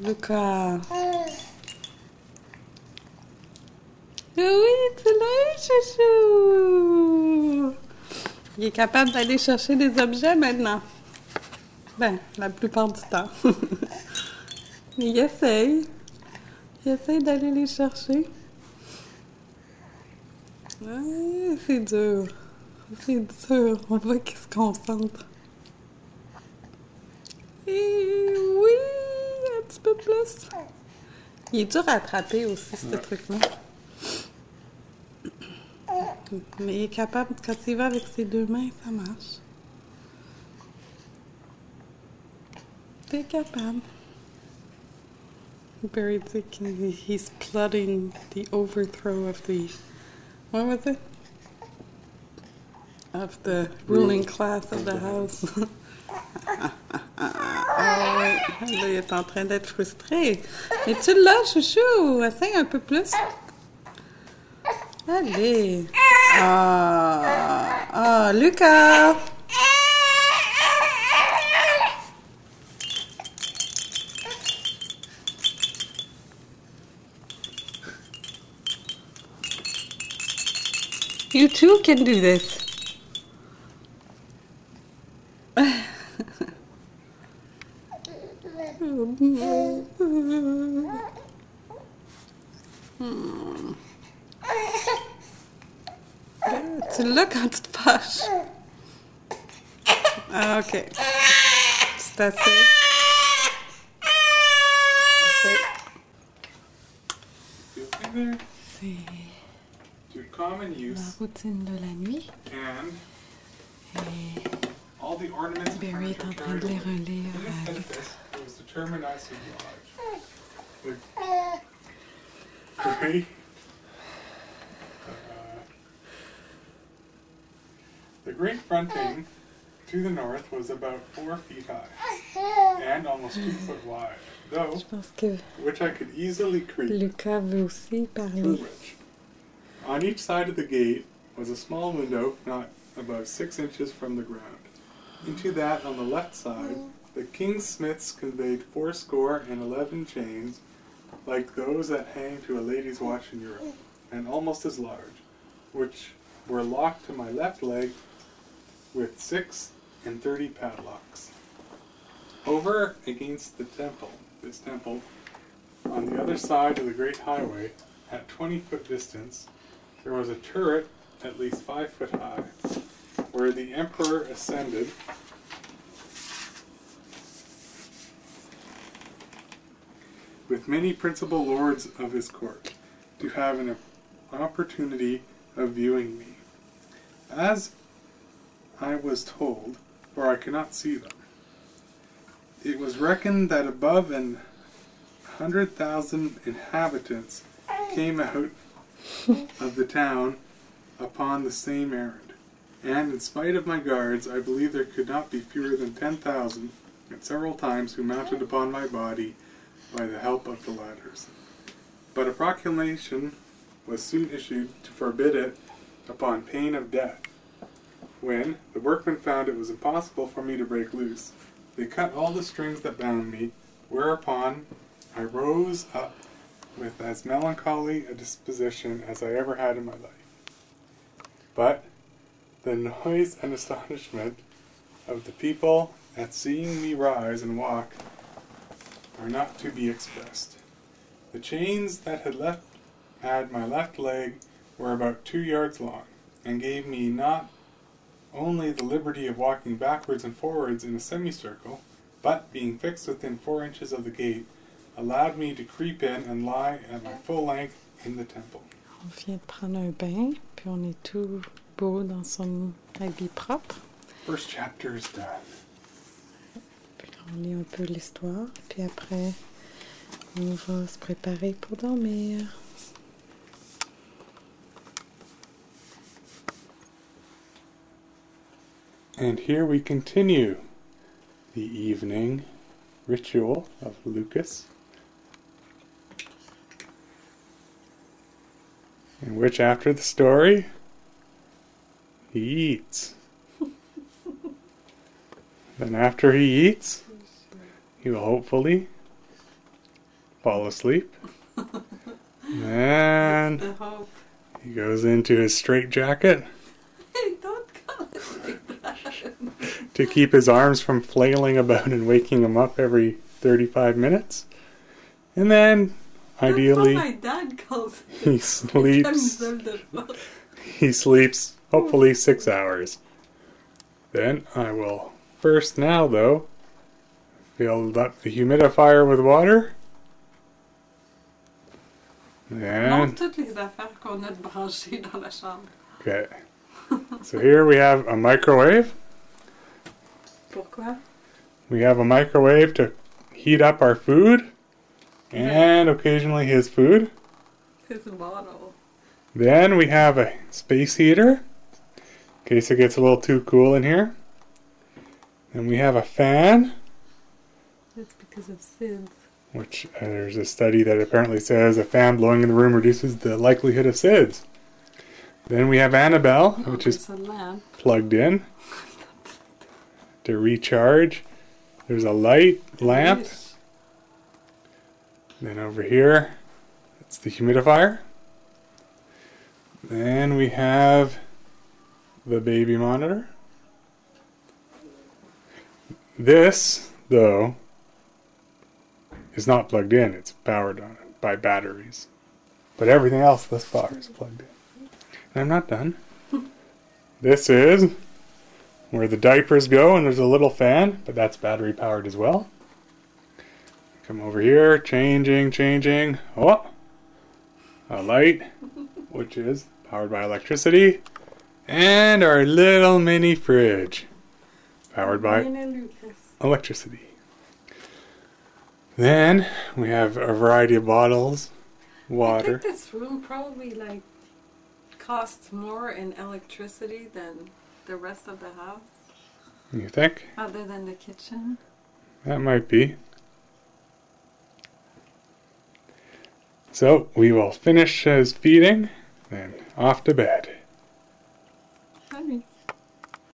Lucas. Oui, tu l'as, chouchou. Il est capable d'aller chercher des objets maintenant. Ben, la plupart du temps. Il essaye. Il essaye d'aller les chercher. Ouais, c'est dur. C'est dur. On voit qu'il se concentre. Et oui, un petit peu plus. Il est dur à attraper aussi, ce truc-là. Mais il est capable, quand il va avec ses deux mains, ça marche. T'es capable. Very thinking he's plotting the overthrow of the, what was it? Of the ruling class of the house. Ah oui, là, il est en train d'être frustré. Mais tu l'as, chouchou. Essaye un peu plus. Allez. Ah, Lucas. You too can do this. Tu l'as quand tu te fâches. Ah, ok. C'est assez. C'est la routine de la nuit. Et Barry est en train de les relire à Lucas. The great fronting to the north was about 4 feet high and almost 2 foot wide, though which I could easily creep Lucas veut aussi parler. through which. On each side of the gate was a small window not above 6 inches from the ground. Into that on the left side, the king's smiths conveyed 411 chains, like those that hang to a lady's watch in Europe, and almost as large, which were locked to my left leg with 36 padlocks. Over against the temple, this temple, on the other side of the great highway, at 20-foot distance, there was a turret at least 5 foot high, where the emperor ascended with many principal lords of his court, to have an opportunity of viewing me. As I was told, for I could not see them, it was reckoned that above 100,000 inhabitants came out of the town upon the same errand, and in spite of my guards, I believe there could not be fewer than 10,000 at several times who mounted upon my body by the help of the ladders. But a proclamation was soon issued to forbid it upon pain of death. When the workmen found it was impossible for me to break loose, they cut all the strings that bound me, whereupon I rose up with as melancholy a disposition as I ever had in my life. But the noise and astonishment of the people at seeing me rise and walk are not to be expressed. The chains that had my left leg were about 2 yards long, and gave me not only the liberty of walking backwards and forwards in a semicircle, but, being fixed within 4 inches of the gate, allowed me to creep in and lie at my full length in the temple. On vient de prendre un bain, puis on est tout beau dans son habit propre. First chapter is done. Puis on lit un peu l'histoire, puis après on va se préparer pour dormir. And here we continue the evening ritual of Lucas, in which, after the story, he eats. Then after he eats, he will hopefully fall asleep. And The hope. he goes into his straitjacket Hey, don't call it like that. to keep his arms from flailing about and waking him up every 35 minutes. And then, ideally, That's what my dad calls it. he sleeps. He sleeps hopefully 6 hours. Then I will first now, though, fill up the humidifier with water. Non, And, toutes les affaires qu'on a de branchées dans la chambre. okay. So here we have a microwave. Pourquoi? We have a microwave to heat up our food. And occasionally his food. His bottle. Then we have a space heater, in case it gets a little too cool in here. And we have a fan, That's because of SIDS. which there's a study that apparently says a fan blowing in the room reduces the likelihood of SIDS. Then we have Annabelle, which is a lamp. plugged in to recharge. There's a lamp. Then over here, it's the humidifier. Then we have the baby monitor. This, though, is not plugged in. It's powered on by batteries. But everything else thus far is plugged in. And I'm not done. This is where the diapers go, and there's a little fan, but that's battery powered as well. Come over here, changing. Oh! A light, which is powered by electricity. And our little mini fridge, powered by electricity. Then we have a variety of bottles, water. I think this room probably like costs more in electricity than the rest of the house. You think? Other than the kitchen. That might be. So we will finish his feeding, then off to bed.